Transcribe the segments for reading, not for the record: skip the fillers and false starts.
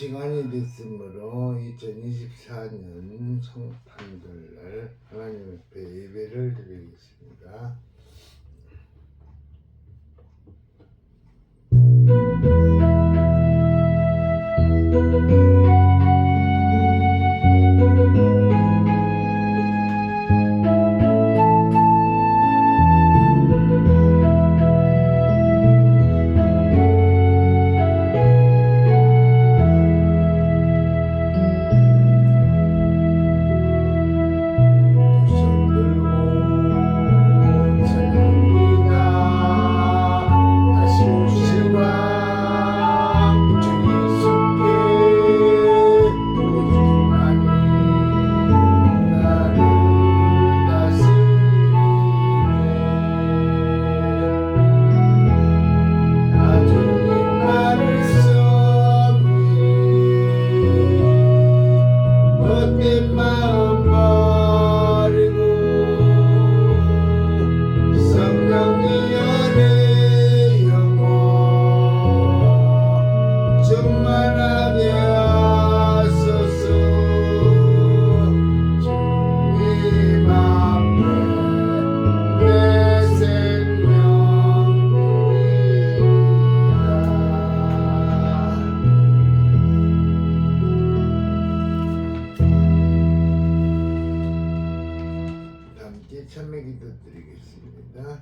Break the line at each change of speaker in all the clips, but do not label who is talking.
시간이 됐으므로 2024년 성탄절날 하나님 앞에 예배를 드리겠습니다. 참매기도 드리겠습니다.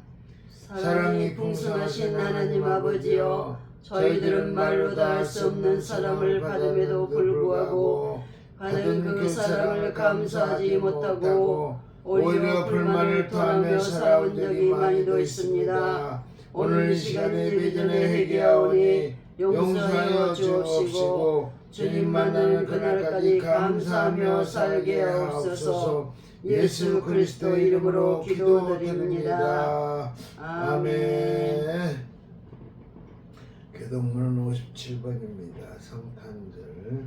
사랑이 풍성하신 하나님 아버지여, 저희들은 말로 다 할 수 없는 사랑을 받음에도 불구하고 받은 그 사랑을 감사하지 못하고 오히려 불만을 토하며 살아온 적이 많이도 있습니다. 오늘 이 시간에 예배 전에 회개하오니 용서하여 주옵시고 주님 만나는 그날까지 감사하며 살게 하옵소서. 예수 그리스도 이름으로 기도드립니다. 아멘.
교독문은 57번입니다. 성탄절.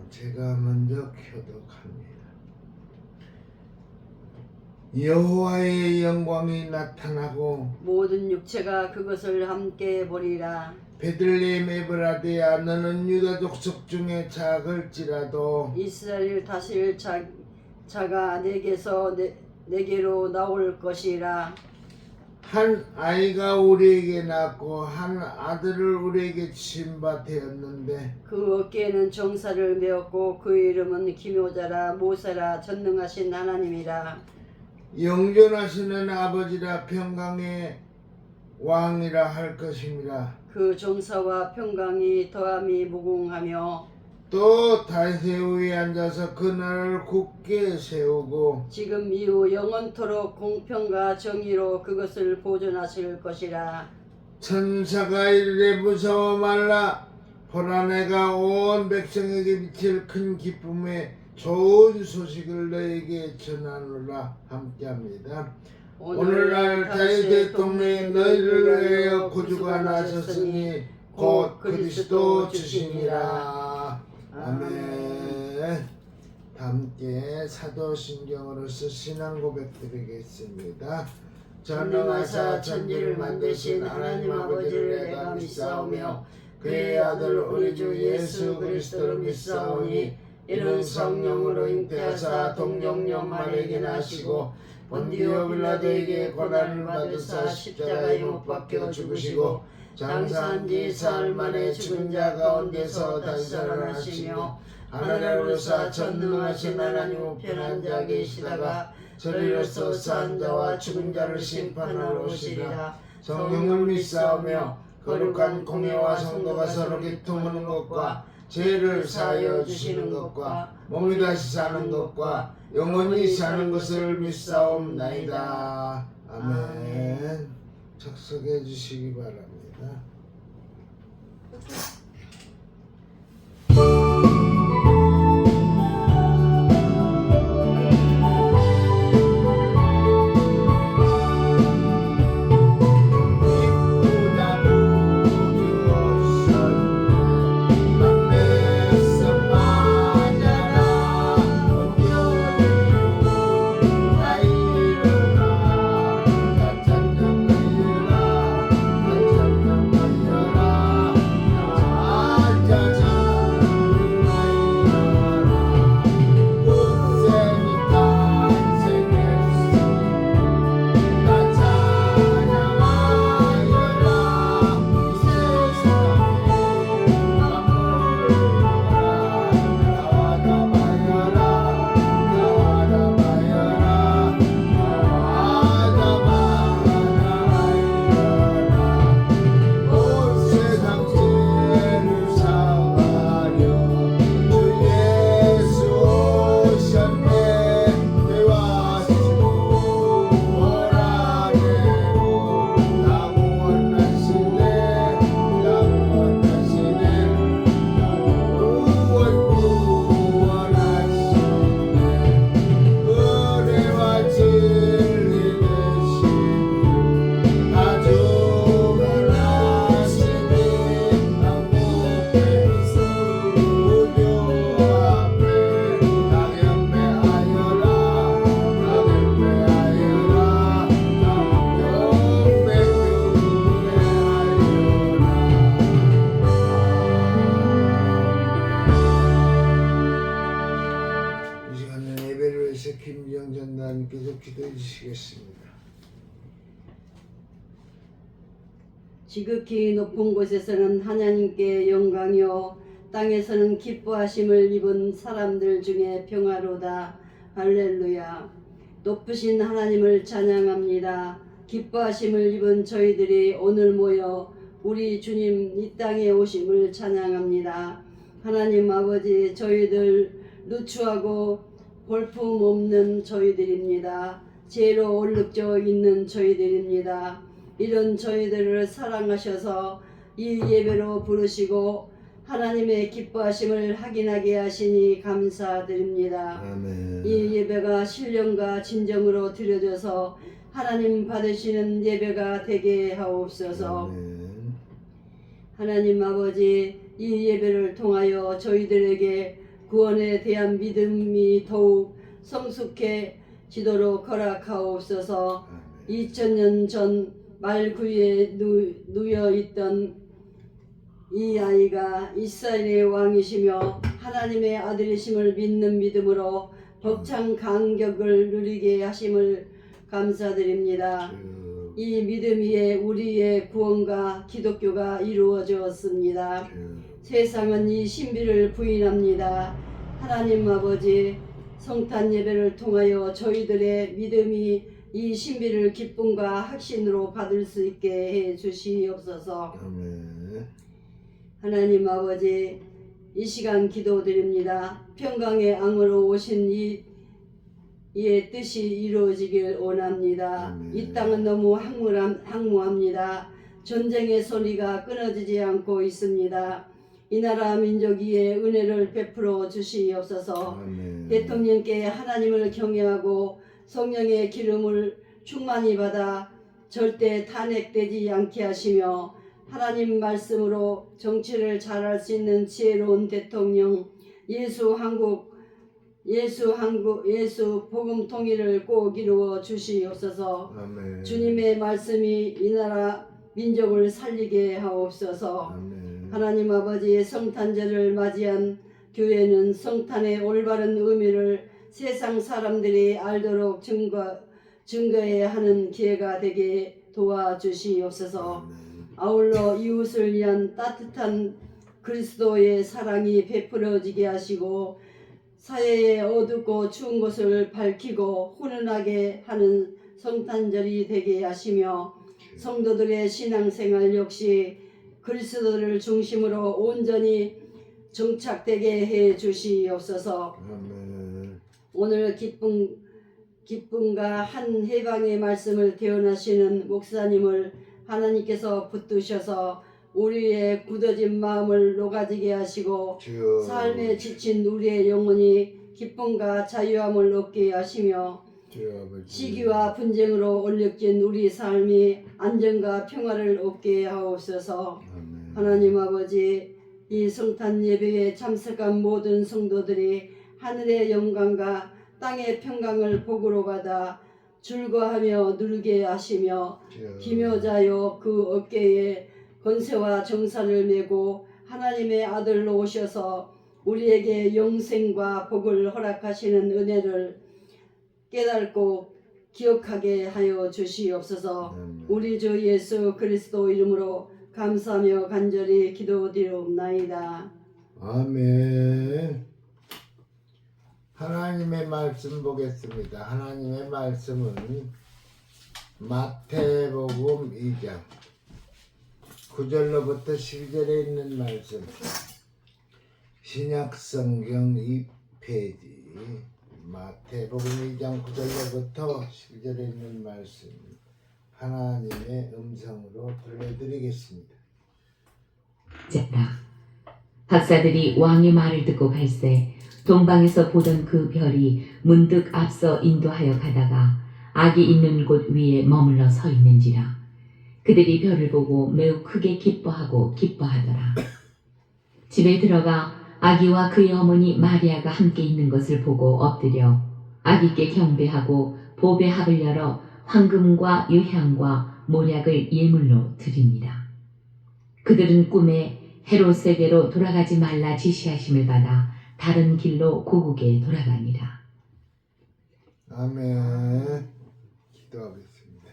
제가 먼저 교독합니다. 여호와의 영광이 나타나고
모든 육체가 그것을 함께 보리라.
베들레헴 에브라데야, 너는 유다 족속 중에 작을지라도
이스라엘 다스릴 자가 내게서 내게로 나올 것이라.
한 아이가 우리에게 낳고 한 아들을 우리에게 주신 바 되었는데
그 어깨에는 정사를 메었고 그 이름은 기묘자라 모사라 전능하신 하나님이라.
영존하시는 아버지라 평강의 왕이라 할 것입니다.
그 정사와 평강이 더함이 무궁하며
또 다윗의 위에 앉아서 그 나라를 굳게 세우고
지금 이후 영원토록 공평과 정의로 그것을 보존하실 것이라.
천사가 이르되 무서워 말라. 보라, 내가 온 백성에게 미칠 큰 기쁨의 좋은 소식을 너에게 전하노라. 함께합니다. 오늘날 다윗의 동네에 너희를 위하여 구주가 나셨으니 곧 그리스도 주시니라. 아멘. 함께 사도신경으로서 신앙 고백 드리겠습니다.
전능하사 천지를 만드신 하나님 아버지를 내가 믿사오며 그의 아들 우리 주 예수 그리스도를 믿사오니 이는 성령으로 잉태하사 동정녀 마리아에게 나시고 본디오 빌라도에게 고난을 받으사 십자가에 못 박혀 죽으시고 장사한 지 사흘 만에 죽은 자 가운데서 다시 살아나시며 하늘에 오르사 전능하신 하나님 우편한 자 계시다가 저리로서 산 자와 죽은 자를 심판하러 오시리라.
성령을 믿사오며 거룩한 공예와 성도가 서로 교통하는 것과 죄를 사하여 주시는 것과 몸이 다시 사는 것과 영원히 사는 것을 믿사옵나이다. 아멘. 착석해 주시기 바랍니다. 드시겠습니다.
지극히 높은 곳에서는 하나님께 영광이요 땅에서는 기뻐하심을 입은 사람들 중에 평화로다. 할렐루야. 높으신 하나님을 찬양합니다. 기뻐하심을 입은 저희들이 오늘 모여 우리 주님 이 땅에 오심을 찬양합니다. 하나님 아버지, 저희들 누추하고 볼품 없는 저희들입니다. 죄로 얼룩져 있는 저희들입니다. 이런 저희들을 사랑하셔서 이 예배로 부르시고 하나님의 기뻐하심을 확인하게 하시니 감사드립니다.
아멘.
이 예배가 신령과 진정으로 드려져서 하나님 받으시는 예배가 되게 하옵소서.
아멘.
하나님 아버지, 이 예배를 통하여 저희들에게 구원에 대한 믿음이 더욱 성숙해지도록 허락하옵소서. 2000년 전 말구에 누워 있던 이 아이가 이스라엘의 왕이시며 하나님의 아들이심을 믿는 믿음으로 벅찬 간격을 누리게 하심을 감사드립니다. 이 믿음 위에 우리의 구원과 기독교가 이루어졌습니다. 세상은 이 신비를 부인합니다. 하나님 아버지, 성탄 예배를 통하여 저희들의 믿음이 이 신비를 기쁨과 확신으로 받을 수 있게 해 주시옵소서.
아멘.
하나님 아버지, 이 시간 기도드립니다. 평강의 왕으로 오신 이의 뜻이 이루어지길 원합니다.
아멘.
이 땅은 너무 황무합니다. 전쟁의 소리가 끊어지지 않고 있습니다. 이 나라 민족 위에 은혜를 베풀어 주시옵소서.
아멘.
대통령께 하나님을 경외하고 성령의 기름을 충만히 받아 절대 탄핵되지 않게 하시며 하나님 말씀으로 정치를 잘할 수 있는 지혜로운 대통령, 예수 복음 통일을 꼭 이루어 주시옵소서.
아멘.
주님의 말씀이 이 나라 민족을 살리게 하옵소서.
아멘.
하나님 아버지, 성탄절을 맞이한 교회는 성탄의 올바른 의미를 세상 사람들이 알도록 증거해야 하는 기회가 되게 도와주시옵소서.
아멘.
아울러 이웃을 위한 따뜻한 그리스도의 사랑이 베풀어지게 하시고 사회의 어둡고 추운 곳을 밝히고 훈훈하게 하는 성탄절이 되게 하시며 성도들의 신앙생활 역시 그리스도를 중심으로 온전히 정착되게 해 주시옵소서.
아멘.
오늘 기쁨과 한 해방의 말씀을 대언하시는 목사님을 하나님께서 붙드셔서 우리의 굳어진 마음을 녹아지게 하시고
주여.
삶에 지친 우리의 영혼이 기쁨과 자유함을 얻게 하시며
주여 아버지.
시기와 분쟁으로 얼룩진 우리 삶이 안정과 평화를 얻게 하옵소서.
아멘.
하나님 아버지, 이 성탄 예배에 참석한 모든 성도들이 하늘의 영광과 땅의 평강을 복으로 받아 즐거워하며 누리게 하시며
주여.
기묘자여 그 어깨에 권세와 정사를 메고 하나님의 아들로 오셔서 우리에게 영생과 복을 허락하시는 은혜를 깨닫고 기억하게 하여 주시옵소서.
아멘.
우리 주 예수 그리스도 이름으로 감사하며 간절히 기도드리옵나이다.
아멘. 하나님의 말씀 보겠습니다. 하나님의 말씀은 마태복음 2장 9절로부터 10절에 있는 말씀, 신약성경 2페이지 마태복음 2장 9절로부터 10절에 있는 말씀, 하나님의 음성으로 들려드리겠습니다.
쨌다. 박사들이 왕의 말을 듣고 갈새 동방에서 보던 그 별이 문득 앞서 인도하여 가다가 아기 있는 곳 위에 머물러 서 있는지라. 그들이 별을 보고 매우 크게 기뻐하고 기뻐하더라. 집에 들어가 아기와 그의 어머니 마리아가 함께 있는 것을 보고 엎드려 아기께 경배하고 보배 합을 열어 황금과 유향과 모략을 예물로 드립니다. 그들은 꿈에 헤롯에게로 돌아가지 말라 지시하심을 받아 다른 길로 고국에 돌아가니라.
아멘. 기도하겠습니다.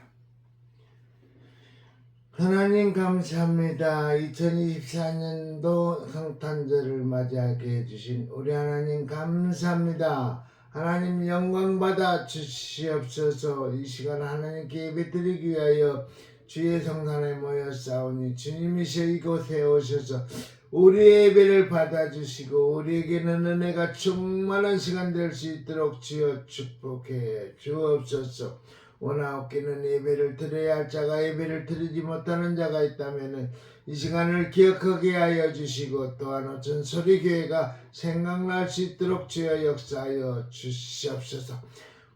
하나님 감사합니다. 2024년도 성탄절을 맞이하게 해주신 우리 하나님 감사합니다. 하나님 영광 받아 주시옵소서. 이 시간 하나님께 예배드리기 위하여 주의 성산에 모여 싸우니 주님이시여 이곳에 오셔서 우리의 예배를 받아주시고 우리에게는 은혜가 충만한 시간 될 수 있도록 주여 축복해 주옵소서. 원하옵기는 예배를 드려야 할 자가 예배를 드리지 못하는 자가 있다면 이 시간을 기억하게 하여 주시고 또한 어쩐 소리 교회가 생각날 수 있도록 주여 역사하여 주시옵소서.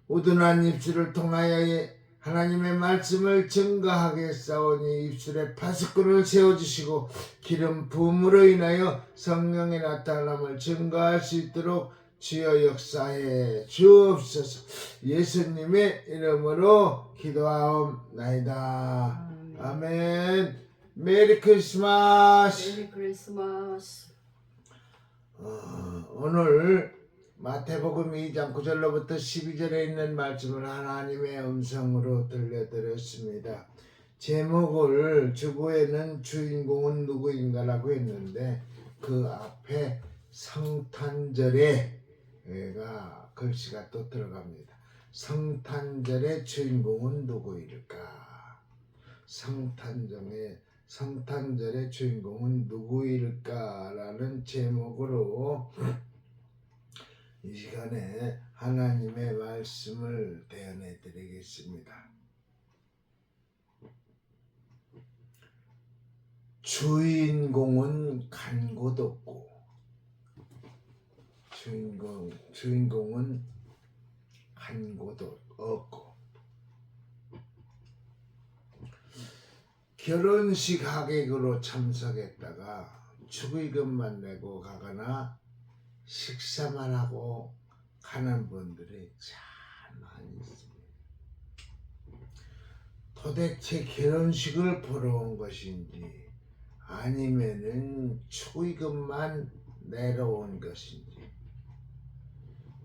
우둔한 입술을 통하여 하나님의 말씀을 증거하게 싸우니 입술에 파수꾼을 세워주시고 기름 부음으로 인하여 성령의 나타남을 증거할 수 있도록 주여 역사해 주옵소서. 예수님의 이름으로 기도하옵나이다. 아멘. 메리 크리스마스.
메리 크리스마스.
오늘 마태복음 2장 9절로부터 12절에 있는 말씀을 하나님의 음성으로 들려드렸습니다. 제목을 주보에는 주인공은 누구인가라고 했는데 그 앞에 성탄절에가 글씨가 또 들어갑니다. 성탄절의 주인공은 누구일까? 성탄절의 주인공은 누구일까라는 제목으로 이 시간에 하나님의 말씀을 대언해 드리겠습니다. 주인공은 간 곳 없고 주인공은 간 곳 없고 결혼식 하객으로 참석했다가 축의금만 내고 가거나 식사만 하고 가는 분들이 참 많이 있습니다. 도대체 결혼식을 보러 온 것인지 아니면은 축의금만 내러 온 것인지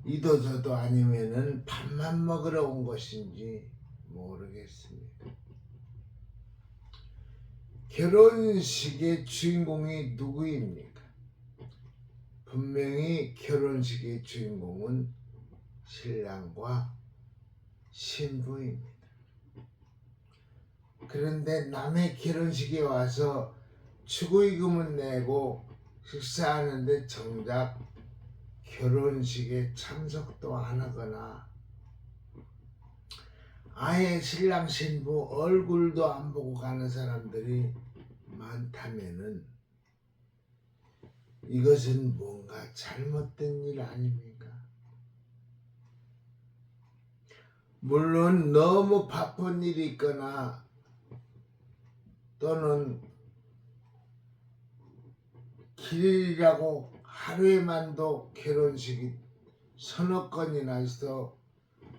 이도저도 아니면은 밥만 먹으러 온 것인지 모르겠습니다. 결혼식의 주인공이 누구입니까? 분명히 결혼식의 주인공은 신랑과 신부입니다. 그런데 남의 결혼식에 와서 축의금은 내고 식사하는데 정작 결혼식에 참석도 안 하거나 아예 신랑 신부 얼굴도 안 보고 가는 사람들이 많다면은 이것은 뭔가 잘못된 일 아닙니까? 물론 너무 바쁜 일이 있거나 또는 길이라고 하루에만도 결혼식이 서너 건이나 있어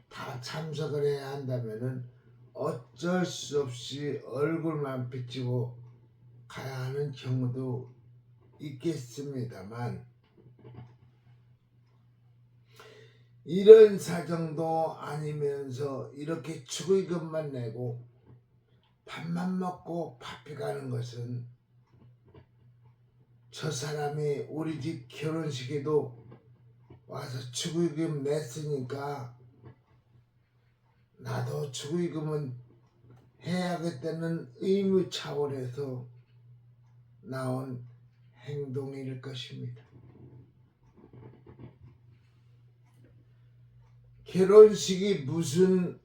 다 참석을 해야 한다면은 어쩔 수 없이 얼굴만 비치고 가야 하는 경우도 있겠습니다만 이런 사정도 아니면서 이렇게 축의금만 내고 밥만 먹고 바삐 가는 것은 저 사람이 우리 집 결혼식에도 와서 축의금 냈으니까 나도 축의금은 해야겠다는 의무 차원에서 나온 행동일 것입니다. 결혼식이 무슨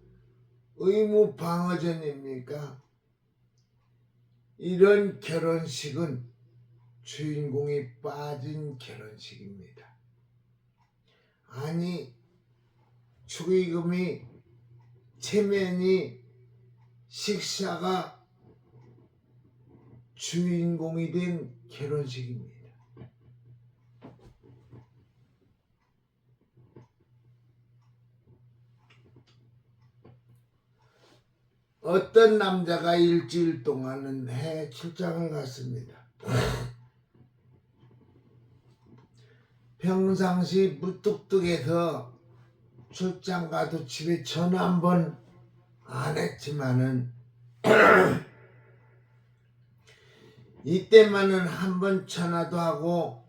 의무 방어전입니까? 이런 결혼식은 주인공이 빠진 결혼식입니다. 아니 축의금이 체면이 식사가 주인공이 된 결혼식입니다. 어떤 남자가 일주일 동안은 해외 출장을 갔습니다. 평상시 무뚝뚝해서 출장 가도 집에 전화 한 번 안 안 했지만은 이때만은 한번 전화도 하고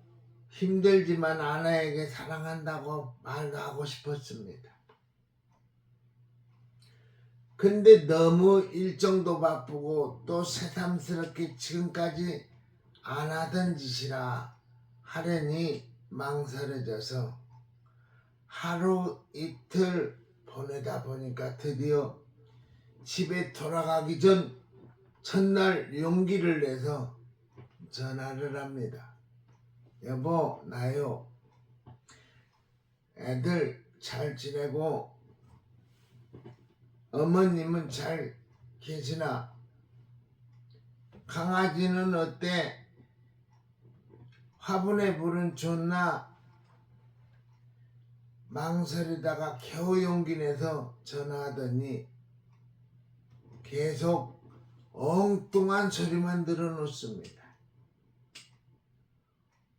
힘들지만 아내에게 사랑한다고 말도 하고 싶었습니다. 근데 너무 일정도 바쁘고 또 새삼스럽게 지금까지 안 하던 짓이라 하려니 망설여져서 하루 이틀 보내다 보니까 드디어 집에 돌아가기 전 첫날 용기를 내서 전화를 합니다. 여보, 나요. 애들 잘 지내고 어머님은 잘 계시나? 강아지는 어때? 화분에 물은 줬나? 망설이다가 겨우 용기 내서 전화하더니 계속 엉뚱한 소리만 들어놓습니다.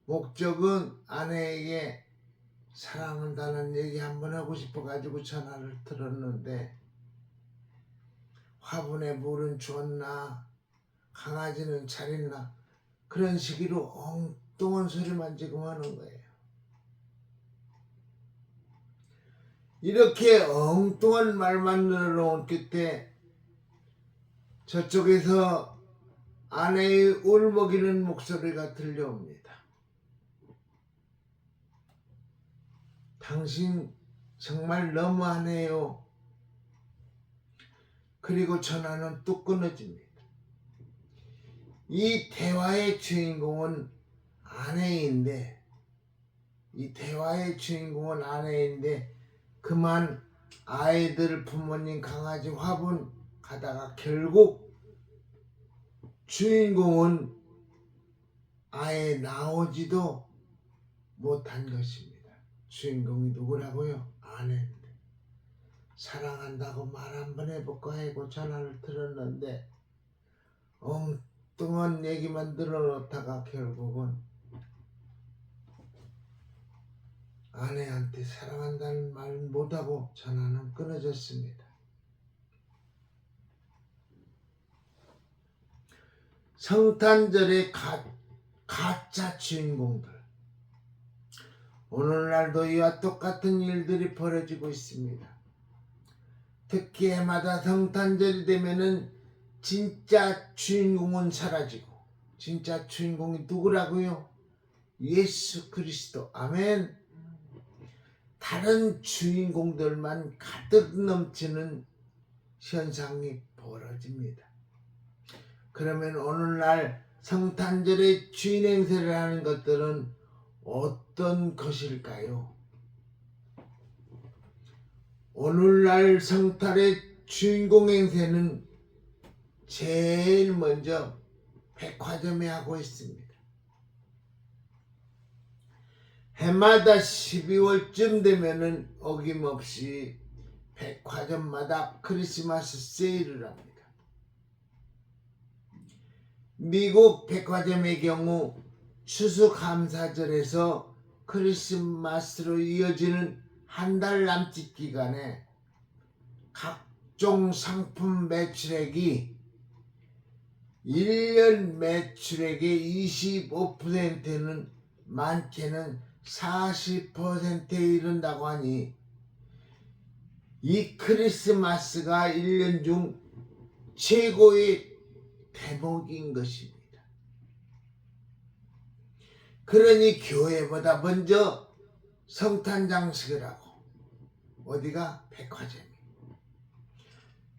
목적은 아내에게 사랑한다는 얘기 한번 하고 싶어가지고 전화를 들었는데 화분에 물은 줬나? 강아지는 잘 있나? 그런 식으로 엉뚱한 소리만 지금 하는 거예요. 이렇게 엉뚱한 말만 늘어놓은 끝에 저쪽에서 아내의 울먹이는 목소리가 들려옵니다. 당신 정말 너무하네요. 그리고 전화는 뚝 끊어집니다. 이 대화의 주인공은 아내인데 그만 아이들, 부모님, 강아지, 화분 가다가 결국 주인공은 아예 나오지도 못한 것입니다. 주인공이 누구라고요? 아내인데 사랑한다고 말 한번 해볼까 하고 전화를 들었는데 엉뚱한 얘기만 들어놓다가 결국은 아내한테 사랑한다는 말 못하고 전화는 끊어졌습니다. 성탄절의 가짜 주인공들. 오늘날도 이와 똑같은 일들이 벌어지고 있습니다. 특히 해마다 성탄절이 되면은 진짜 주인공은 사라지고 진짜 주인공이 누구라고요? 예수 그리스도. 아멘. 다른 주인공들만 가득 넘치는 현상이 벌어집니다. 그러면 오늘날 성탄절에 주인 행세를 하는 것들은 어떤 것일까요? 오늘날 성탄의 주인공 행세는 제일 먼저 백화점에 하고 있습니다. 해마다 12월쯤 되면은 어김없이 백화점마다 크리스마스 세일을 합니다. 미국 백화점의 경우 추수감사절에서 크리스마스로 이어지는 한 달 남짓 기간에 각종 상품 매출액이 1년 매출액의 25%는 많게는 40%에 이른다고 하니 이 크리스마스가 1년 중 최고의 대목인 것입니다. 그러니 교회보다 먼저 성탄 장식을 하고 어디가? 백화점이.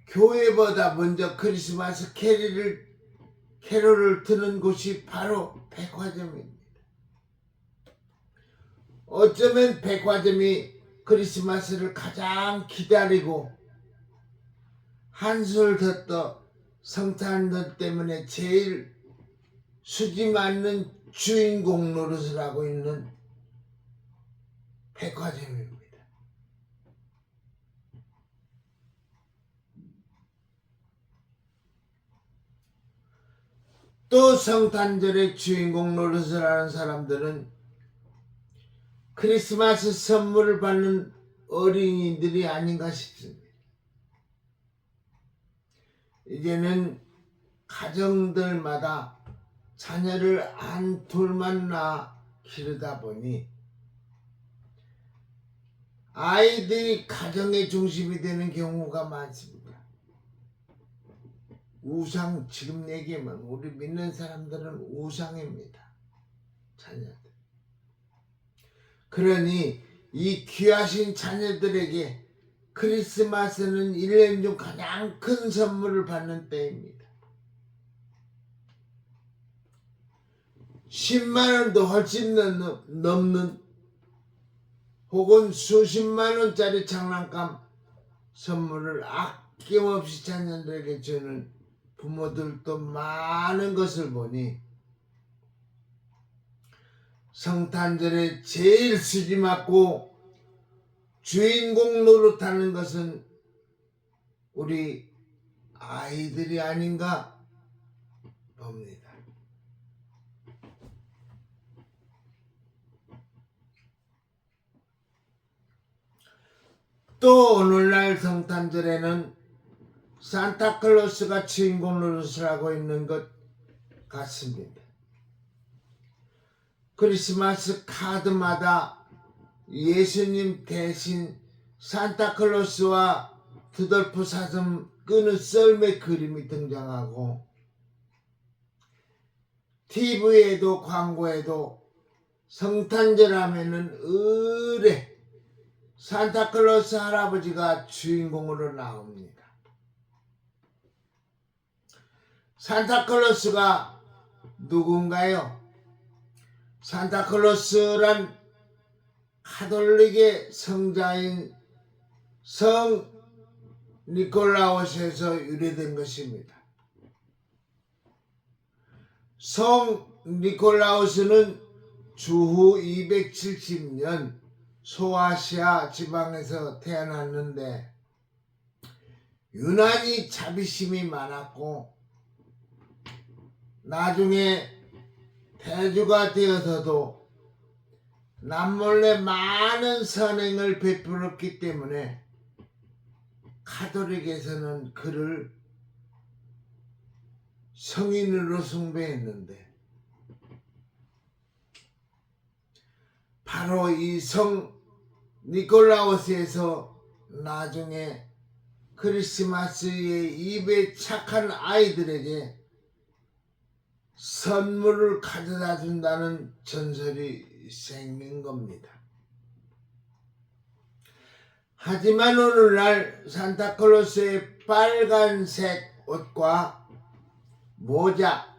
교회보다 먼저 크리스마스 캐롤을 트는 곳이 바로 백화점입니다. 어쩌면 백화점이 크리스마스를 가장 기다리고 한술 더 떠 성탄절 때문에 제일 수지 많는 주인공 노릇을 하고 있는 백화점입니다. 또 성탄절에 주인공 노릇을 하는 사람들은 크리스마스 선물을 받는 어린이들이 아닌가 싶습니다. 이제는 가정들마다 자녀를 한 둘만 낳아 기르다 보니 아이들이 가정의 중심이 되는 경우가 많습니다. 우상, 지금 얘기하면 우리 믿는 사람들은 우상입니다. 자녀들. 그러니 이 귀하신 자녀들에게 크리스마스는 1년 중 가장 큰 선물을 받는 때입니다. 10만 원도 훨씬 넘는 혹은 수십만 원짜리 장난감 선물을 아낌없이 자녀들에게 주는 부모들도 많은 것을 보니 성탄절에 제일 수지맞고 주인공 노릇하는 것은 우리 아이들이 아닌가 봅니다. 또 오늘날 성탄절에는 산타클로스가 주인공 노릇을 하고 있는 것 같습니다. 크리스마스 카드마다 예수님 대신 산타클로스와 드돌프 사슴 끄는 썰매 그림이 등장하고 TV에도 광고에도 성탄절 하면은 의뢰 산타클로스 할아버지가 주인공으로 나옵니다. 산타클로스가 누군가요? 산타클로스란 가톨릭의 성자인 성 니콜라우스에서 유래된 것입니다. 성 니콜라우스는 주후 270년 소아시아 지방에서 태어났는데 유난히 자비심이 많았고 나중에 대주가 되어서도 남몰래 많은 선행을 베풀었기 때문에 가톨릭에서는 그를 성인으로 숭배했는데 바로 이 성 니콜라우스에서 나중에 크리스마스에 입에 착한 아이들에게 선물을 가져다 준다는 전설이 생긴 겁니다. 하지만 오늘날 산타클로스의 빨간색 옷과 모자,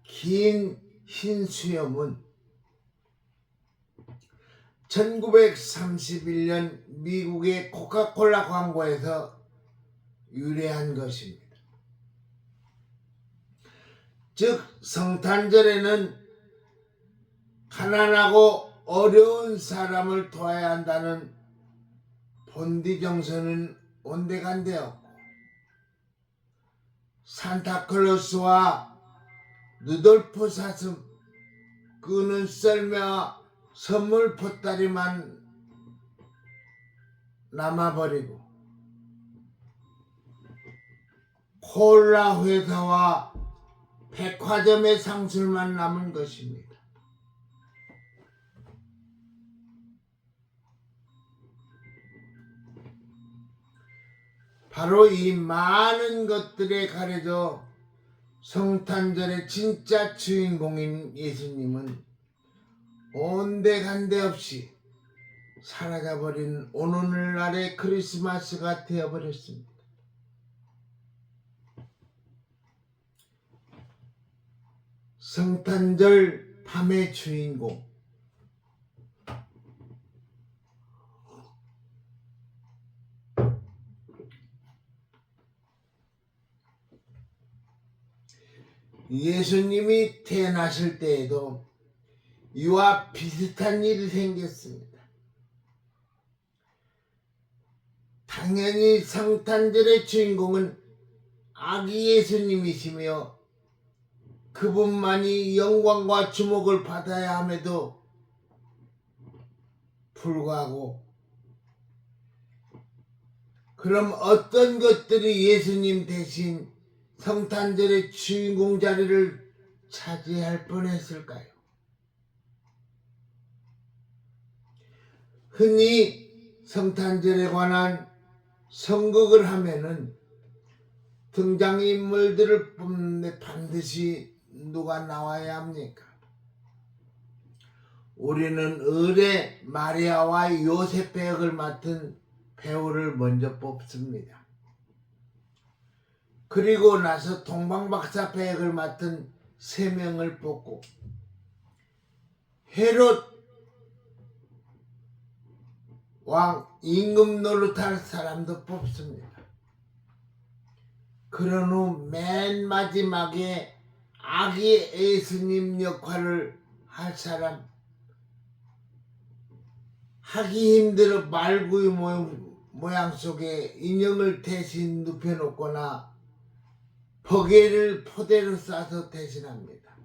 긴 흰 수염은 1931년 미국의 코카콜라 광고에서 유래한 것입니다. 즉 성탄절에는 가난하고 어려운 사람을 도와야 한다는 본디 정서는 온데간데없고 산타클로스와 누돌프 사슴 끄는 썰매와 선물 보따리만 남아버리고 콜라 회사와 백화점의 상술만 남은 것입니다. 바로 이 많은 것들에 가려져 성탄절의 진짜 주인공인 예수님은 온데간데 없이 사라져버린 오늘날의 크리스마스가 되어버렸습니다. 성탄절 밤의 주인공 예수님이 태어나실 때에도 이와 비슷한 일이 생겼습니다. 당연히 성탄절의 주인공은 아기 예수님이시며 그분만이 영광과 주목을 받아야 함에도 불구하고 그럼 어떤 것들이 예수님 대신 성탄절의 주인공 자리를 차지할 뻔했을까요? 흔히 성탄절에 관한 선곡을 하면은 등장인물들을 뽑는데 반드시 누가 나와야 합니까? 우리는 을의 마리아와 요셉의 역을 맡은 배우를 먼저 뽑습니다. 그리고 나서 동방박사 배역을 맡은 3명을 뽑고 헤롯 왕 임금 노릇할 사람도 뽑습니다. 그런 후 맨 마지막에 아기 예수님 역할을 할 사람, 하기 힘들어 말구이 모양 속에 인형을 대신 눕혀놓거나 버게를 포대로 싸서 대신합니다.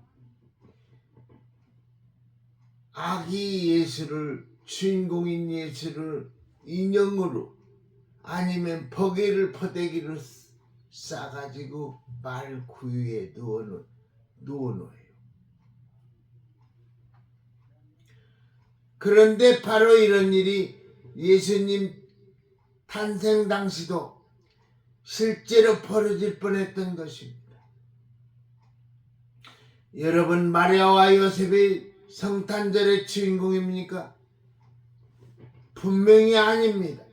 아기 예수를, 주인공인 예수를 인형으로 아니면 버게를 포대기로 싸가지고 말 구유에 누워놓아요. 그런데 바로 이런 일이 예수님 탄생 당시도 실제로 벌어질 뻔했던 것입니다. 여러분, 마리아와 요셉이 성탄절의 주인공입니까? 분명히 아닙니다.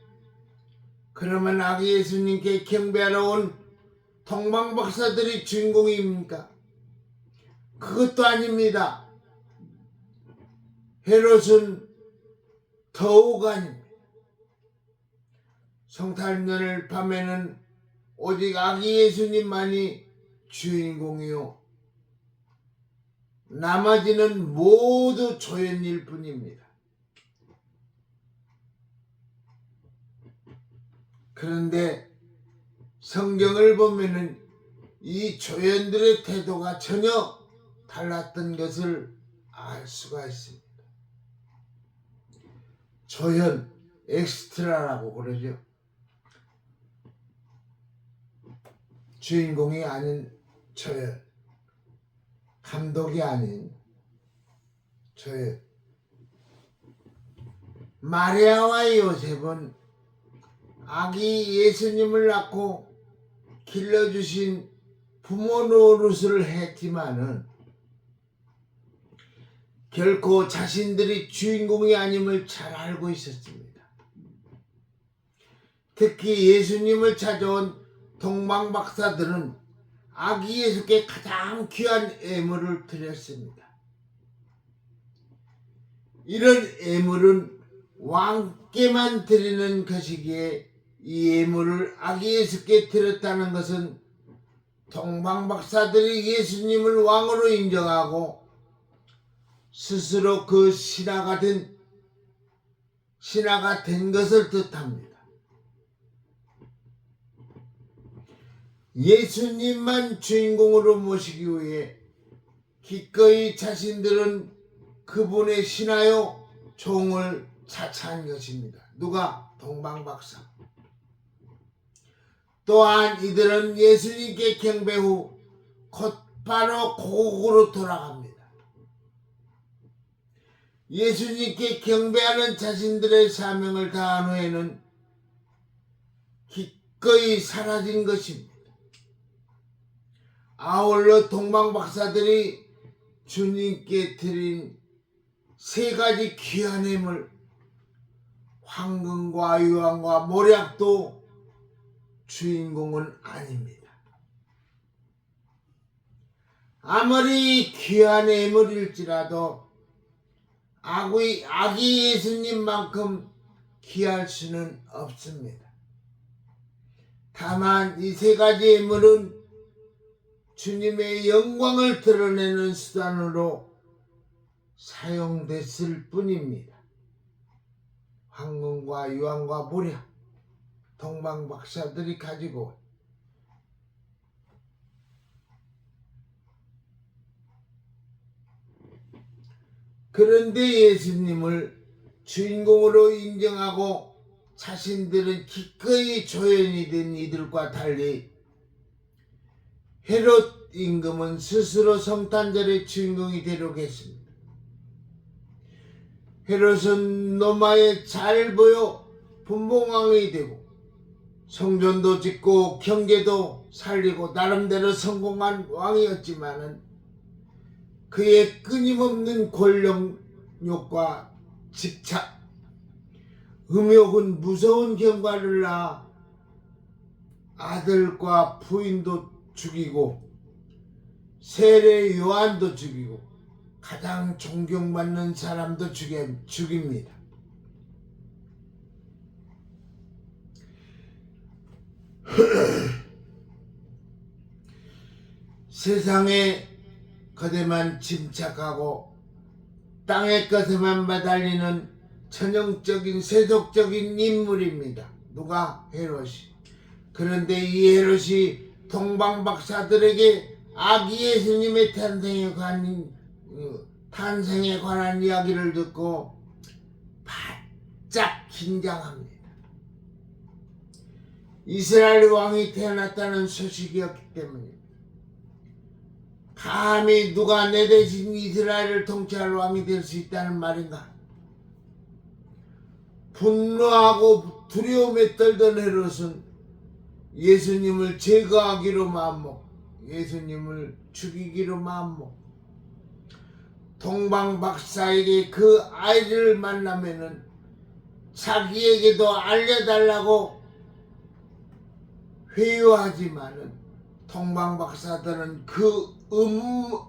그러면 아기 예수님께 경배하러 온 동방박사들이 주인공입니까? 그것도 아닙니다. 헤롯은 더욱 아닙니다. 성탄절 밤에는 오직 아기 예수님만이 주인공이요, 나머지는 모두 조연일 뿐입니다. 그런데 성경을 보면은 이 조연들의 태도가 전혀 달랐던 것을 알 수가 있습니다. 조연, 엑스트라라고 그러죠. 주인공이 아닌 조연, 감독이 아닌 조연. 마리아와 요셉은 아기 예수님을 낳고 길러주신 부모 노릇을 했지만은 결코 자신들이 주인공이 아님을 잘 알고 있었습니다. 특히 예수님을 찾아온 동방박사들은 아기 예수께 가장 귀한 예물을 드렸습니다. 이런 예물은 왕께만 드리는 것이기에 이 예물을 아기 예수께 드렸다는 것은 동방박사들이 예수님을 왕으로 인정하고 스스로 그 신하가 된 것을 뜻합니다. 예수님만 주인공으로 모시기 위해 기꺼이 자신들은 그분의 신하요 종을 자처한 것입니다. 누가? 동방박사. 또한 이들은 예수님께 경배 후 곧바로 고국으로 돌아갑니다. 예수님께 경배하는 자신들의 사명을 다한 후에는 기꺼이 사라진 것입니다. 아울러 동방박사들이 주님께 드린 3가지 귀한 예물, 황금과 유황과 모략도 주인공은 아닙니다. 아무리 귀한 예물일지라도 아기 예수님만큼 귀할 수는 없습니다. 다만 이 3가지 예물은 주님의 영광을 드러내는 수단으로 사용됐을 뿐입니다. 황금과 유황과 모략, 동방박사들이 가지고 그런데 예수님을 주인공으로 인정하고 자신들은 기꺼이 조연이 된 이들과 달리 헤롯 임금은 스스로 성탄절의 주인공이 되려고 했습니다. 헤롯은 로마에 잘 보여 분봉왕이 되고 성전도 짓고 경제도 살리고 나름대로 성공한 왕이었지만은 그의 끊임없는 권력욕과 집착, 음욕은 무서운 결과를 낳아 아들과 부인도 죽이고 세례 요한도 죽이고 가장 존경받는 사람도 죽입니다. 세상의 것에만 침착하고 땅의 것에만 매달리는 전형적인 세속적인 인물입니다. 누가? 헤롯이. 그런데 이 헤롯이 동방박사들에게 아기 예수님의 탄생에 관한 이야기를 듣고 바짝 긴장합니다. 이스라엘 왕이 태어났다는 소식이었기 때문입니다. 감히 누가 내 대신 이스라엘을 통치할 왕이 될 수 있다는 말인가? 분노하고 두려움에 떨던 헤롯은 예수님을 제거하기로 마음먹고 예수님을 죽이기로 마음먹고 동방박사에게 그 아이를 만나면은 자기에게도 알려달라고 회유하지만은 동방박사들은 그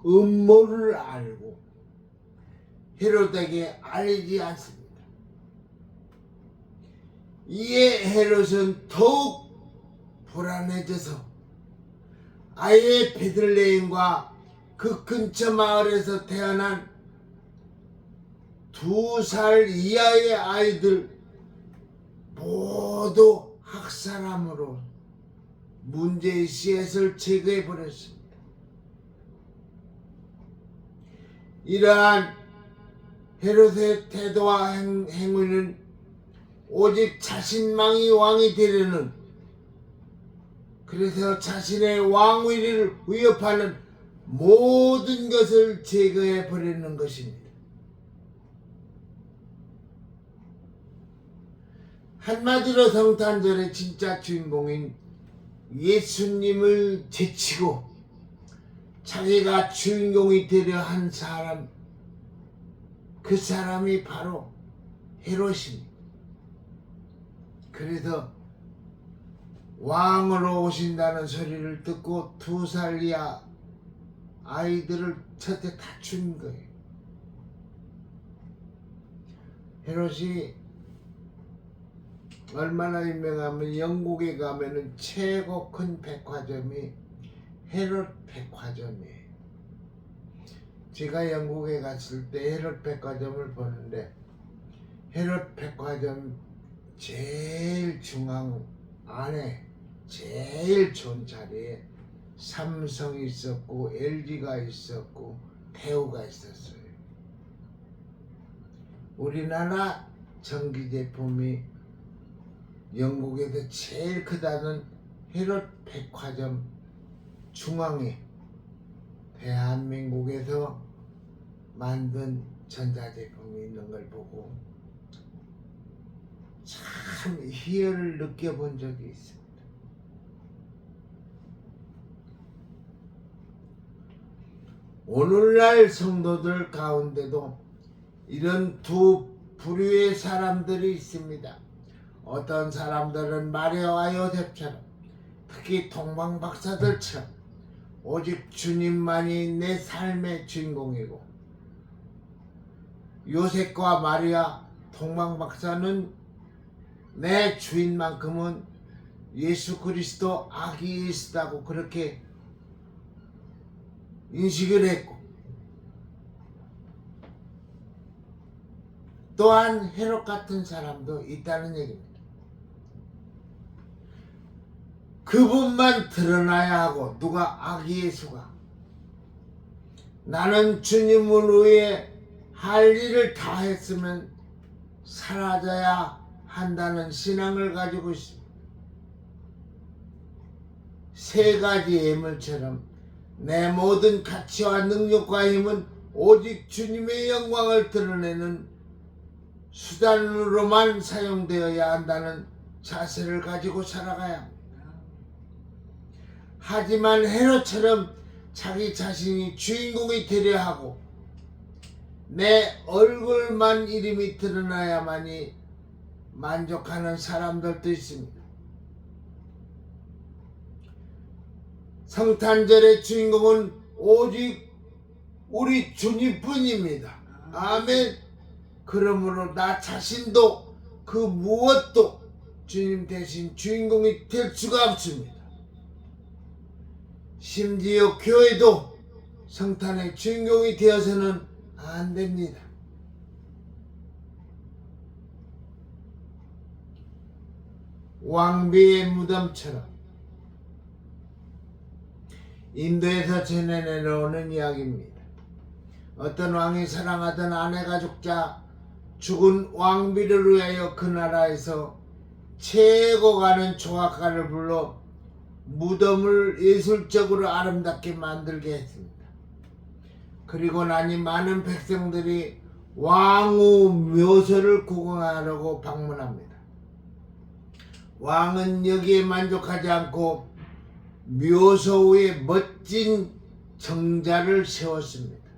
음모를 알고 헤롯에게 알리지 않습니다. 이에 헤롯은 더욱 불안해져서 아예 베들레헴과 그 근처 마을에서 태어난 2살 이하의 아이들 모두 학살함으로 문제의 씨앗을 제거해 버렸습니다. 이러한 헤롯의 태도와 행위는 오직 자신만이 왕이 되려는, 그래서 자신의 왕위를 위협하는 모든 것을 제거해 버리는 것입니다. 한마디로 성탄절의 진짜 주인공인 예수님을 제치고 자기가 주인공이 되려 한 사람, 그 사람이 바로 헤롯입니다. 그래서 왕으로 오신다는 소리를 듣고 2살 이하 아이들을 첫째 다 죽인 거예요. 헤롯이 얼마나 유명하면 영국에 가면은 최고 큰 백화점이 헤롯 백화점이에요. 제가 영국에 갔을 때 헤롯 백화점을 보는데 헤롯 백화점 제일 중앙 안에 제일 좋은 자리에 삼성이 있었고 LG가 있었고 대우가 있었어요. 우리나라 전기 제품이 영국에서 제일 크다는 헤롯 백화점 중앙에 대한민국에서 만든 전자제품이 있는 걸 보고 참 희열을 느껴본 적이 있습니다. 오늘날 성도들 가운데도 이런 두 부류의 사람들이 있습니다. 어떤 사람들은 마리아와 요셉처럼, 특히 동방박사들처럼 오직 주님만이 내 삶의 주인공이고, 요셉과 마리아, 동방박사는 내 주인만큼은 예수 그리스도 아기 예수다고 그렇게 인식을 했고, 또한 헤롯 같은 사람도 있다는 얘기입니다. 그분만 드러나야 하고, 누가? 아기 예수가 나는 주님을 위해 할 일을 다 했으면 사라져야 한다는 신앙을 가지고 있습니다. 세 가지 예물처럼 내 모든 가치와 능력과 힘은 오직 주님의 영광을 드러내는 수단으로만 사용되어야 한다는 자세를 가지고 살아가야 합니다. 하지만 헤롯처럼 자기 자신이 주인공이 되려 하고 내 얼굴만 이름이 드러나야만이 만족하는 사람들도 있습니다. 성탄절의 주인공은 오직 우리 주님뿐입니다. 아멘. 그러므로 나 자신도 그 무엇도 주님 대신 주인공이 될 수가 없습니다. 심지어 교회도 성탄의 주인공이 되어서는 안 됩니다. 왕비의 무덤처럼 인도에서 전해 내려오는 이야기입니다. 어떤 왕이 사랑하던 아내가 죽자 죽은 왕비를 위하여 그 나라에서 최고 가는 조각가를 불러 무덤을 예술적으로 아름답게 만들게 했습니다. 그리고 나니 많은 백성들이 왕후 묘소를 구경하려고 방문합니다. 왕은 여기에 만족하지 않고 묘소 위에 멋진 정자를 세웠습니다.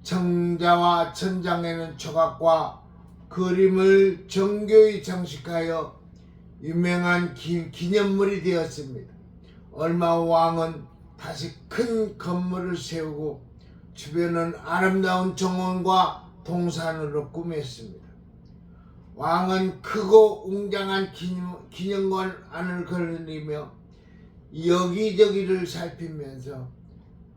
정자와 천장에는 조각과 그림을 정교히 장식하여 유명한 기념물이 되었습니다. 얼마 후 왕은 다시 큰 건물을 세우고 주변은 아름다운 정원과 동산으로 꾸몄습니다. 왕은 크고 웅장한 기념관 안을 걸으며 여기저기를 살피면서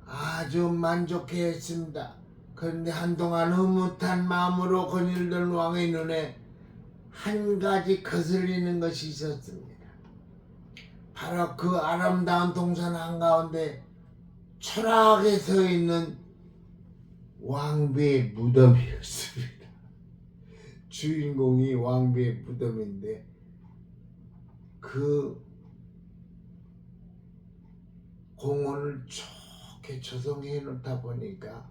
아주 만족해했습니다. 그런데 한동안 흐뭇한 마음으로 거닐던 왕의 눈에 한 가지 거슬리는 것이 있었습니다. 바로 그 아름다운 동산 한가운데 초라하게 서 있는 왕비의 무덤이었습니다. 주인공이 왕비의 무덤인데 그 공원을 좋게 조성해 놓다 보니까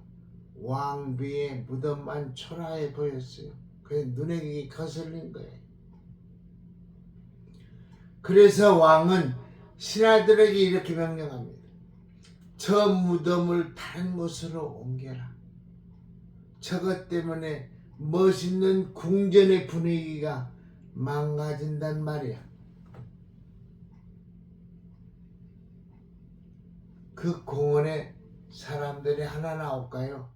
왕비의 무덤만 초라해 보였어요. 그래서 눈에 거슬린 거예요. 그래서 왕은 신하들에게 이렇게 명령합니다. 저 무덤을 다른 곳으로 옮겨라. 저것 때문에 멋있는 궁전의 분위기가 망가진단 말이야. 그 공원에 사람들이 하나 나올까요?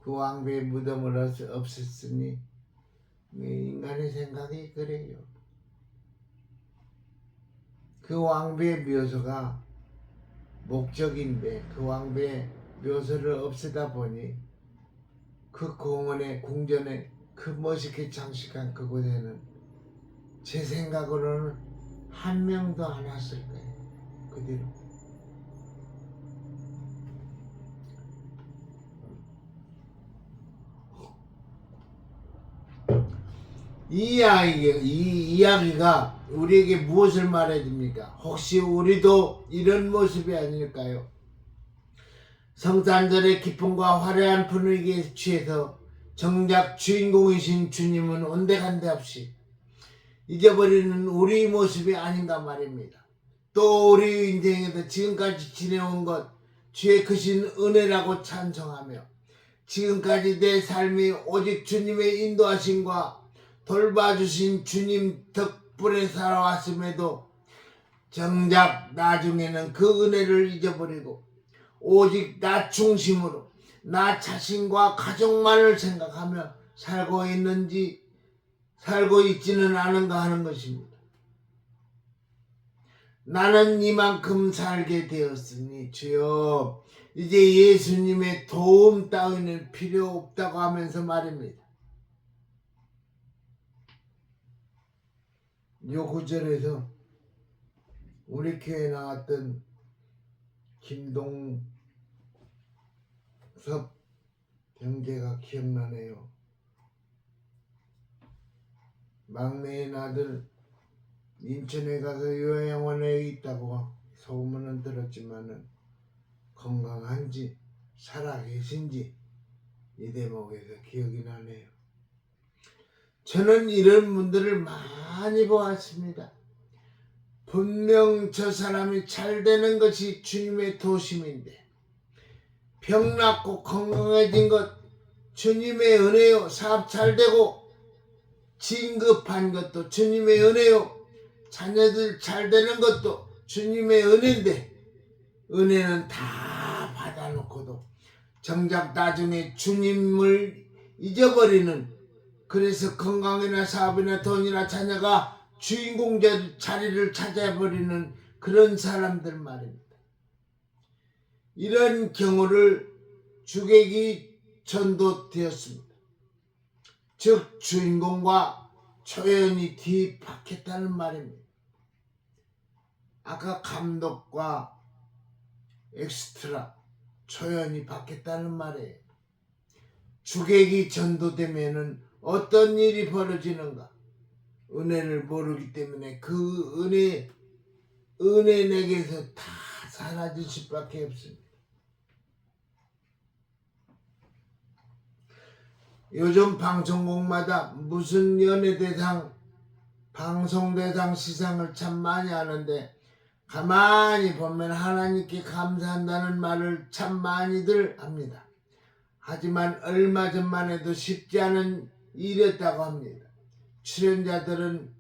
그 왕비의 무덤을 없앴으니 인간의 생각이 그래요. 그 왕비의 묘소가 목적인데 그 왕비의 묘소를 없애다 보니 그 공원에 궁전에 그 멋있게 장식한 그곳에는 제 생각으로는 한 명도 안 왔을 거예요. 그 뒤로. 이 이야기가 우리에게 무엇을 말해줍니까? 혹시 우리도 이런 모습이 아닐까요? 성탄절의 기쁨과 화려한 분위기에 취해서 정작 주인공이신 주님은 온데간데 없이 잊어버리는 우리 모습이 아닌가 말입니다. 또 우리 인생에서 지금까지 지내온 것 주의 크신 은혜라고 찬송하며 지금까지 내 삶이 오직 주님의 인도하심과 돌봐주신 주님 덕분에 살아왔음에도 정작 나중에는 그 은혜를 잊어버리고 오직 나 중심으로 나 자신과 가족만을 생각하며 살고 있지는 않은가 하는 것입니다. 나는 이만큼 살게 되었으니 주여 이제 예수님의 도움 따위는 필요 없다고 하면서 말입니다. 요 구절에서 우리 교회에 나왔던 김동섭 형제가 기억나네요. 막내인 아들 인천에 가서 요양원에 있다고 소문은 들었지만은 건강한지 살아계신지 이 대목에서 기억이 나네요. 저는 이런 분들을 많이 보았습니다. 분명 저 사람이 잘 되는 것이 주님의 도심인데 병 낫고 건강해진 것 주님의 은혜요. 사업 잘 되고 진급한 것도 주님의 은혜요. 자녀들 잘 되는 것도 주님의 은혜인데 은혜는 다 받아놓고도 정작 나중에 주님을 잊어버리는, 그래서 건강이나 사업이나 돈이나 자녀가 주인공 자리를 찾아버리는 그런 사람들 말입니다. 이런 경우를 주객이 전도되었습니다. 즉 주인공과 초연이 뒤바뀌었다는 말입니다. 아까 감독과 엑스트라 초연이 바뀌었다는 말이에요. 주객이 전도되면은 어떤 일이 벌어지는가? 은혜를 모르기 때문에 그 은혜 내게서 다 사라질 수밖에 없습니다. 요즘 방송국마다 무슨 연예대상, 방송대상 시상을 참 많이 하는데 가만히 보면 하나님께 감사한다는 말을 참 많이들 합니다. 하지만 얼마 전만 해도 쉽지 않은 일이었다고 합니다. 출연자들은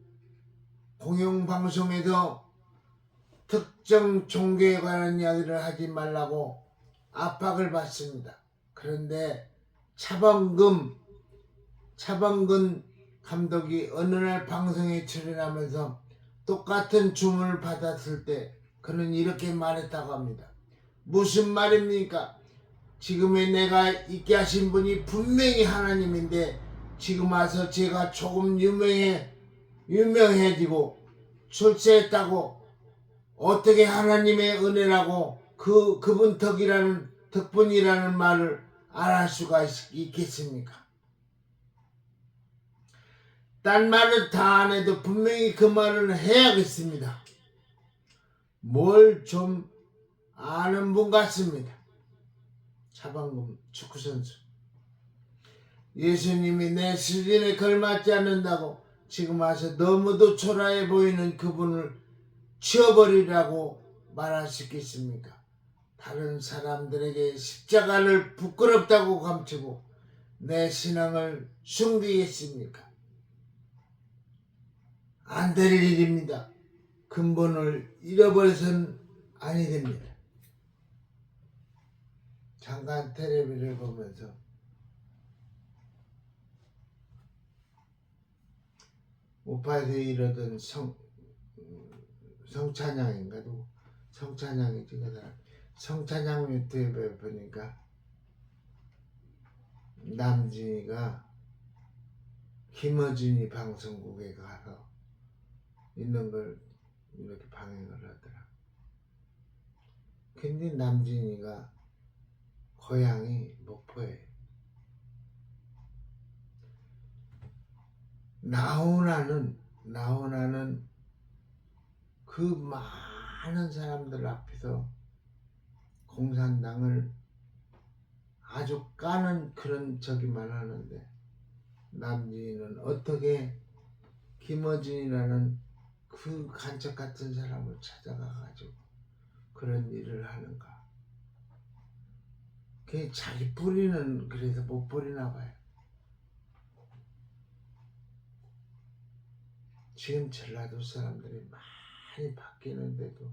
공영방송에서 특정 종교에 관한 이야기를 하지 말라고 압박을 받습니다. 그런데 차범근 감독이 어느 날 방송에 출연하면서 똑같은 주문을 받았을 때 그는 이렇게 말했다고 합니다. 무슨 말입니까? 지금의 내가 있게 하신 분이 분명히 하나님인데 지금 와서 제가 조금 유명해지고 출세했다고 어떻게 하나님의 은혜라고 그분 덕분이라는 말을 안 할 수가 있겠습니까? 딴 말을 다 안 해도 분명히 그 말을 해야겠습니다. 뭘 좀 아는 분 같습니다. 차범근 축구선수. 예수님이 내 수준에 걸맞지 않는다고 지금 와서 너무도 초라해 보이는 그분을 치워버리라고 말할 수 있겠습니까? 다른 사람들에게 십자가를 부끄럽다고 감추고 내 신앙을 숨기겠습니까? 안 될 일입니다. 근본을 잃어버려서는 아니 됩니다. 잠깐 텔레비를 보면서 우파에서 이러던 성찬양인가도 성찬양이지 그 사람. 성찬양 유튜브에 보니까 남진이가 김어준이 방송국에 가서 있는 걸 이렇게 방영을 하더라. 근데 남진이가 고향이 목포에. 나훈아는 그 많은 사람들 앞에서 공산당을 아주 까는 그런 저기만 하는데 남진이는 어떻게 김어준이라는 그 간첩 같은 사람을 찾아가가지고 그런 일을 하는가? 그 자기 뿌리는 그래서 못 버리나 봐요. 지금 전라도 사람들이 많이 바뀌는데도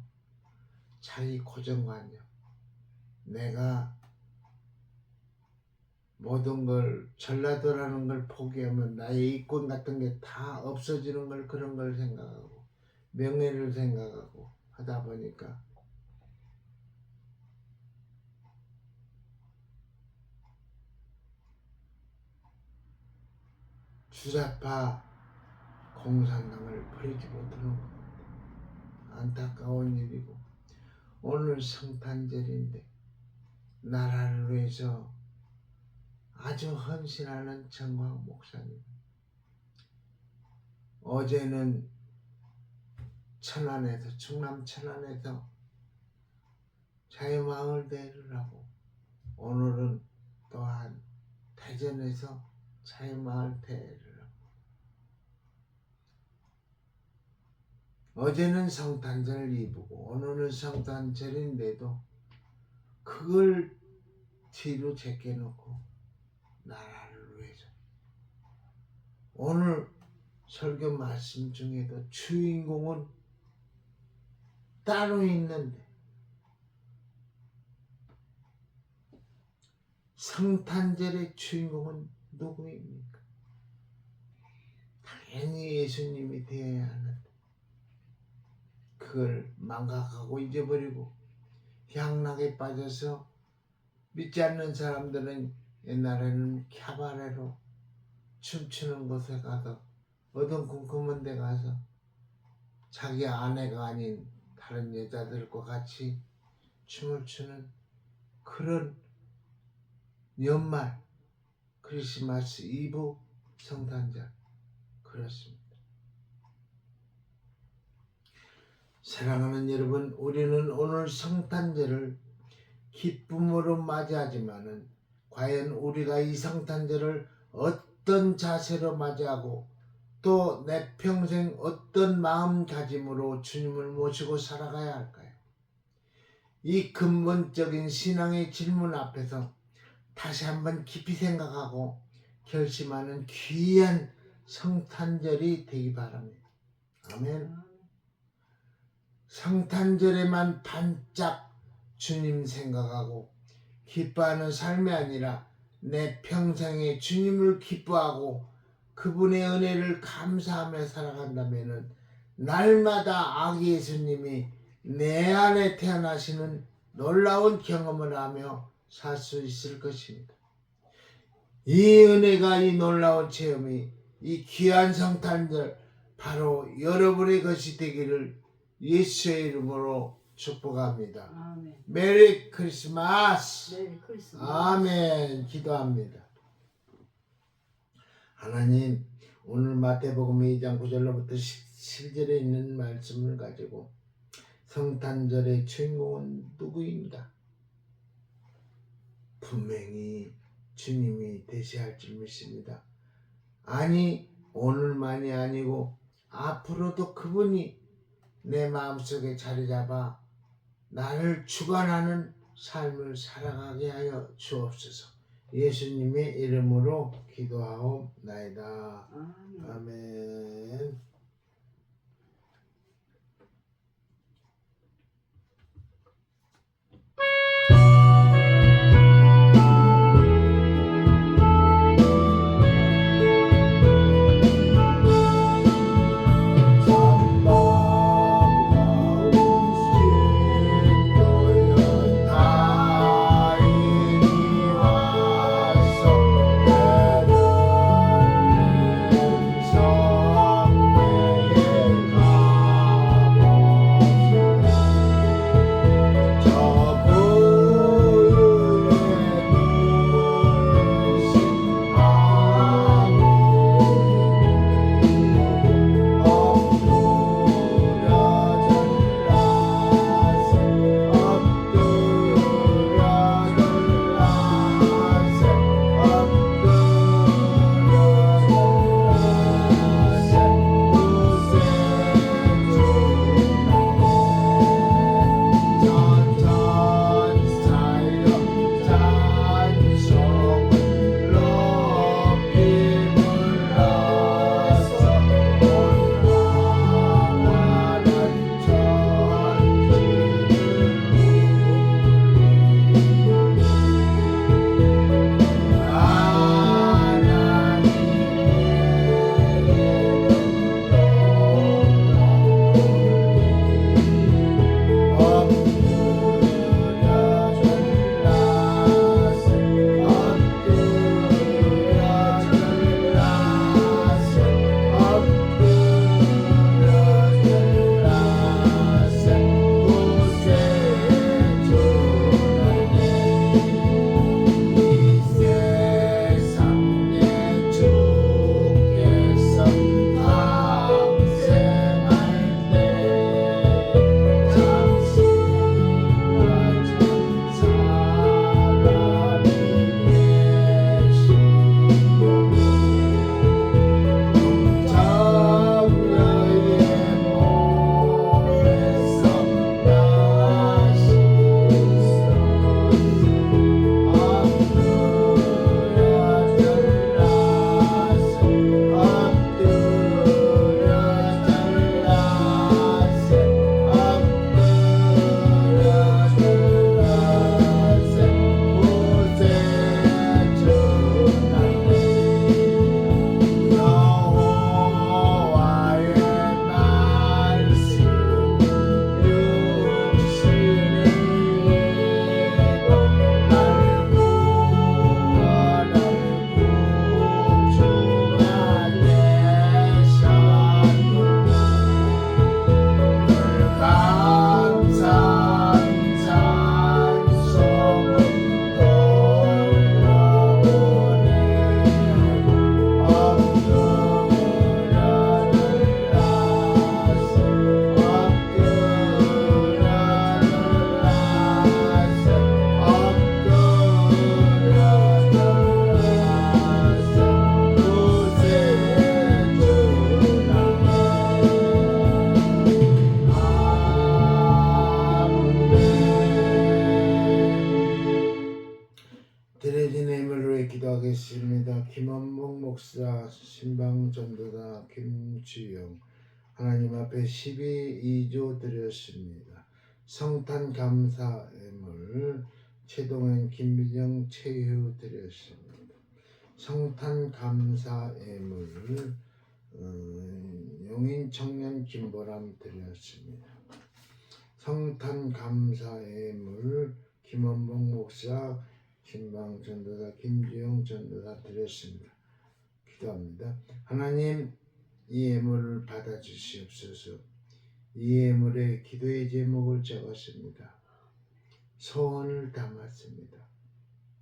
자기 고정관념, 내가 모든 걸 전라도라는 걸 포기하면 나의 이권 같은 게 다 없어지는 걸, 그런 걸 생각하고 명예를 생각하고 하다 보니까 주사파 공산당을 버리지 못하는 겁니다. 안타까운 일이고, 오늘 성탄절인데 나라를 위해서 아주 헌신하는 정광 목사님, 어제는 천안에서 충남 천안에서 자유마을대회를 하고 오늘은 또한 대전에서 자유마을대회를 하고 어제는 성탄절 이브고 오늘은 성탄절인데도 그걸 뒤로 제껴놓고 나라를 위해서 오늘 설교 말씀 중에도 주인공은 따로 있는데 성탄절의 주인공은 누구입니까? 당연히 예수님이 되어야 하는데 그걸 망각하고 잊어버리고 향락에 빠져서 믿지 않는 사람들은 옛날에는 캬바레로 춤추는 곳에 가서 어두컴컴한 데 가서 자기 아내가 아닌 다른 여자들과 같이 춤을 추는 그런 연말 크리스마스 이브 성탄절 그렇습니다. 사랑하는 여러분, 우리는 오늘 성탄절을 기쁨으로 맞이하지만은 과연 우리가 이 성탄절을 어떤 자세로 맞이하고 또 내 평생 어떤 마음가짐으로 주님을 모시고 살아가야 할까요? 이 근본적인 신앙의 질문 앞에서 다시 한번 깊이 생각하고 결심하는 귀한 성탄절이 되기 바랍니다. 아멘. 성탄절에만 반짝 주님 생각하고 기뻐하는 삶이 아니라 내 평생에 주님을 기뻐하고 그분의 은혜를 감사하며 살아간다면 날마다 아기 예수님이 내 안에 태어나시는 놀라운 경험을 하며 살 수 있을 것입니다. 이 은혜가 이 놀라운 체험이 이 귀한 성탄절 바로 여러분의 것이 되기를 예수의 이름으로 축복합니다.
아멘.
메리 크리스마스.
메리 크리스마스.
아멘. 기도합니다. 하나님, 오늘 마태복음 2장 9절로부터 17절에 있는 말씀을 가지고 성탄절의 주인공은 누구인가? 분명히 주님이 되셔야 할 줄 믿습니다. 아니, 오늘만이 아니고 앞으로도 그분이 내 마음속에 자리 잡아 나를 주관하는 삶을 살아가게 하여 주옵소서. 예수님의 이름으로 기도하옵나이다.
아멘.
아멘. 성 기도하겠습니다. 김원목 목사, 신방 전도사 김주영, 하나님 앞에 12.2조 드렸습니다. 성탄 감사 예물 최동현, 김미정, 최효 드렸습니다. 성탄 감사 예물 용인 청년 김보람 드렸습니다. 성탄 감사 예물 김원목 목사, 신방 전도사 김주영 전도사 드렸습니다. 기도합니다. 하나님, 이 예물을 받아주시옵소서. 이 예물에 기도의 제목을 적었습니다. 소원을 담았습니다.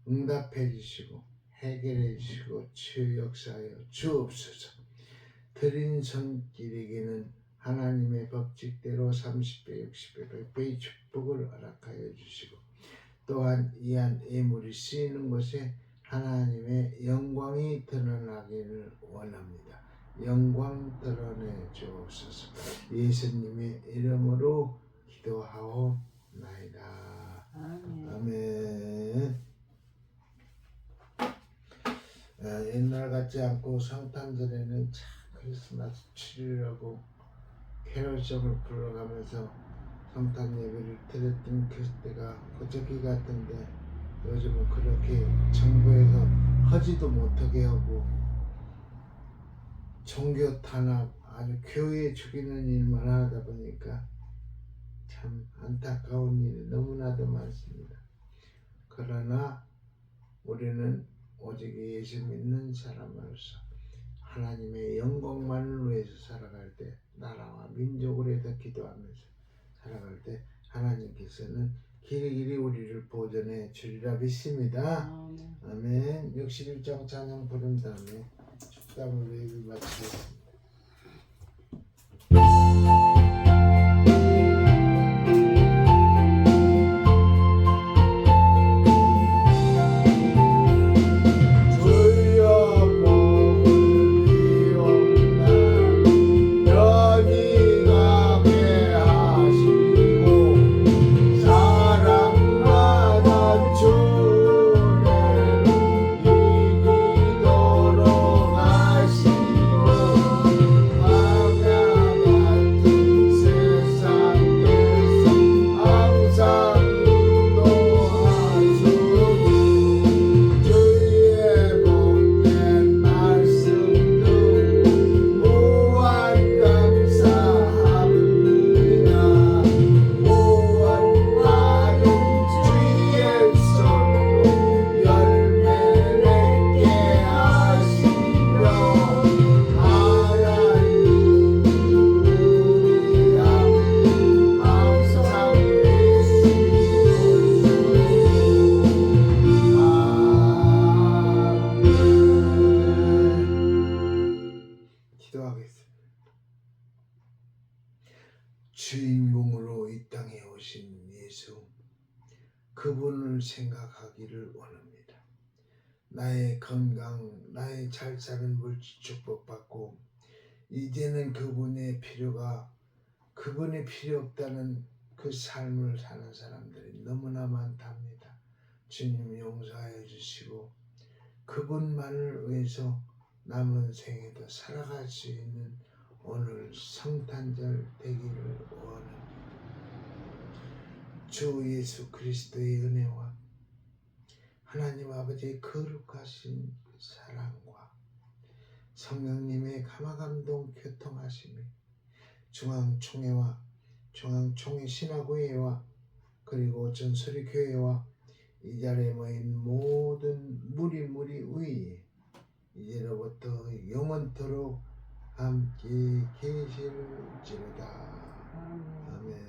응답해 주시고 해결해 주시고 치유 역사하여 주옵소서. 드린 손길에게는 하나님의 법칙대로 30배, 60배, 100배의 축복을 허락하여 주시고, 또한 이한 예물이 쓰이는 곳에 하나님의 영광이 드러나기를 원합니다. 영광 드러내 주옵소서. 예수님의 이름으로 기도하옵나이다. 아멘. 옛날 같지 않고 성탄절에는 참 크리스마스 트리라고 캐롤송을 불러가면서 성탄 예배를 드렸던 그때가 그저께 같은데, 요즘은 그렇게 정부에서 하지도 못하게 하고 종교 탄압, 아주 교회 죽이는 일만 하다 보니까 참 안타까운 일이 너무나도 많습니다. 그러나 우리는 오직 예수 믿는 사람으로서 하나님의 영광만을 위해서 살아갈 때, 나라와 민족을 위해서 기도하면서 살아갈 때 하나님께서는 길이길이 우리를 보존해 주리라 믿습니다. 아멘. 61장 찬양 부른 다음에 축담을 예배 마치겠습니다. 주인공으로 이 땅에 오신 예수, 그분을 생각하기를 원합니다. 나의 건강, 나의 잘 사는 물질 축복받고, 이제는 그분이 필요 없다는 그 삶을 사는 사람들이 너무나 많답니다. 주님 용서하여 주시고 그분만을 위해서 남은 생에도 살아갈 수 있는 오늘 성탄절 되기를 원합니다. 주 예수 그리스도의 은혜와 하나님 아버지의 거룩하신 사랑과 성령님의 감화감동 교통하심이 중앙총회와 중앙총회 신화구회와 그리고 전설의교회와 이 자리에 모인 모든 무리 위에 이제로부터 영원토록 함께 계실지로다. 아멘.